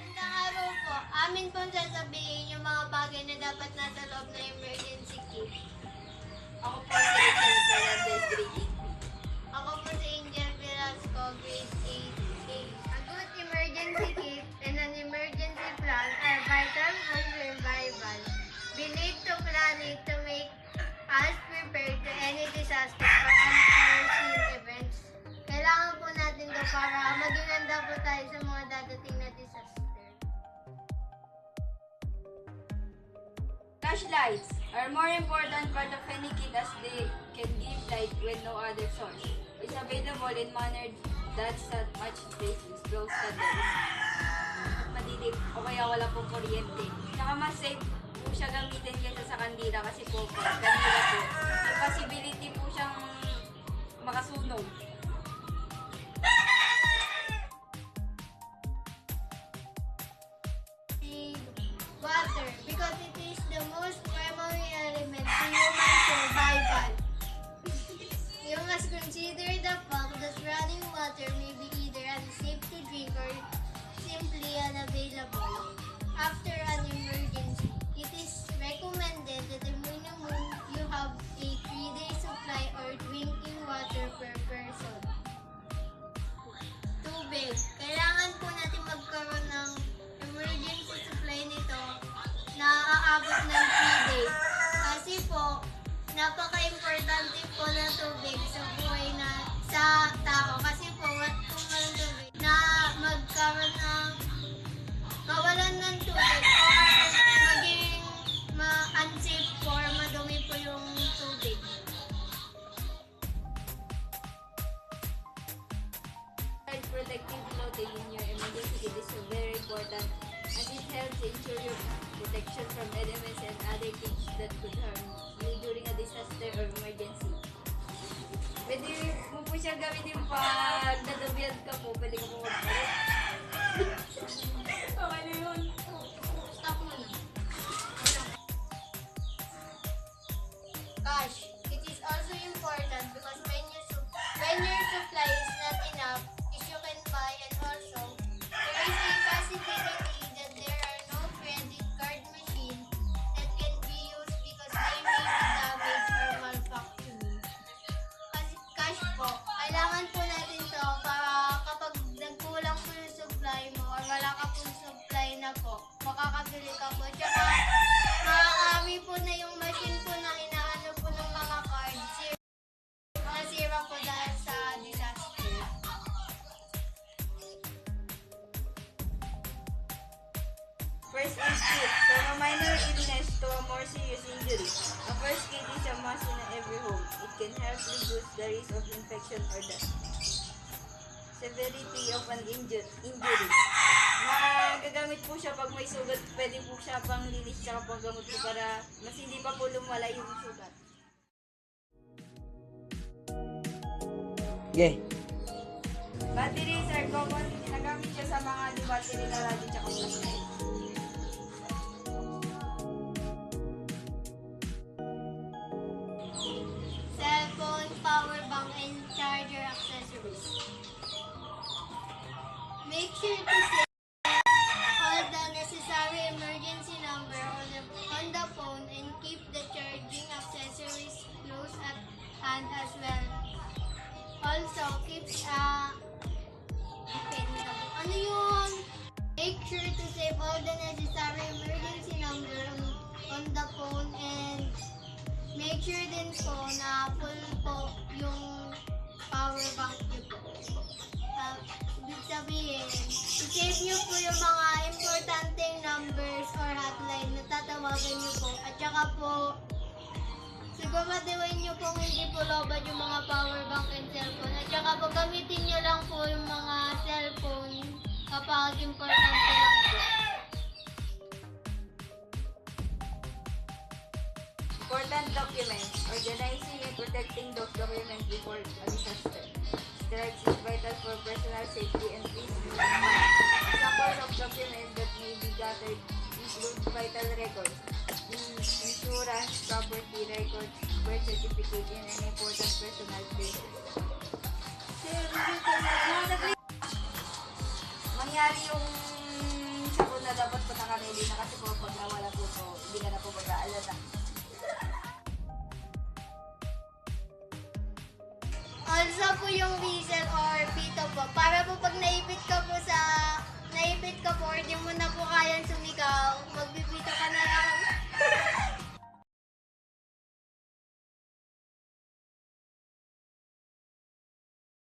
Isang araw po, amin pong sasabihin yung mga bagay na dapat nasa loob ng emergency kit. Ako po si Rachel Fernandez, grade 8B. Ako po si Angel Velasco, grade 8A. A good emergency kit and an emergency plan are vital for survival. We need to plan it to make us prepared to any disaster or unforeseen events. Kailangan po natin to para maging handa po tayo sa mga dadating na disaster. Flashlights are more important part of any kit as they can give light when no other source is available in manner that's not much space with close candles. Madilim o kaya wala pong kuryente. Saka mas safe po siya gamitin kaysa sa kandila kasi po kandila po may possibility po siyang makasunog. Water, because it is the most primary element to human survival. You must consider the fact that running water may be either unsafe to drink or simply unavailable. After an emergency, it is recommended that the minimum you have a 3-day supply or drinking water per person. Tubig. Kailangan po natin magkaroon ng emergency supply nito na aabot ng 3 days. Kasi po, napaka-importante po ng tubig sa buhay na sa tao. Kasi po, kung walang tubig, na magkaroon ng mawalan ng tubig or maging unsafe po or madumi po yung tubig. Protective clothing in your emergency kit is very important and it helps ensure your protection from elements and other things that could harm you during a disaster or emergency. Pwede mo po siya gamitin pag nadabihan ka po, pwede ka po magpalit. Okay na yun. Stop mo na. Cash. It is also important because when your supply is not enough, you can buy, and also there is a possibility that there are no credit card machines that can be used because they may be damaged or malfunctioning. Kasi cash po, kailangan po natin to para kapag nagkulang po yung supply mo or wala ka po supply na po, makakabili ka po. Tsaka maaari po na yung machine po na inaano po ng mga cards, nasira po dahil sa disaster. First aid kit. From a minor illness to a more serious injury. A first aid is a must in every home. It can help reduce the risk of infection or the severity of an injury. Magagamit po siya pag may sugat. Pwede po siya pang linis tsaka panggamot po para mas hindi pa po lumala yung sugat. Okay. Batteries are common. Ginagamit siya sa mga battery na radyo tsaka flashlight. Cellphone, power bank, and charger accessories. Make sure to save all the necessary emergency number on the phone and keep the charging accessories close at hand as well. Also, keep ano yun? Make sure to save all the necessary emergency number on the phone and make sure din po na full po yung power bank nyo po. Ibig sabihin, i-save nyo po yung mga importanteng numbers or hotline na tatawagan nyo po. At saka po, siguraduhin nyo pong hindi po lobad yung mga power bank and cellphone. At saka po, gamitin nyo lang po yung mga cellphone kapag importante lang po. Important documents. Organizing and protecting those documents before a disaster strikes is vital for personal safety and peace of mind. Examples of documents that may be gathered include vital records, insurance, property records, birth certificate, and any important personal papers. Mangyari yung hindi na kasi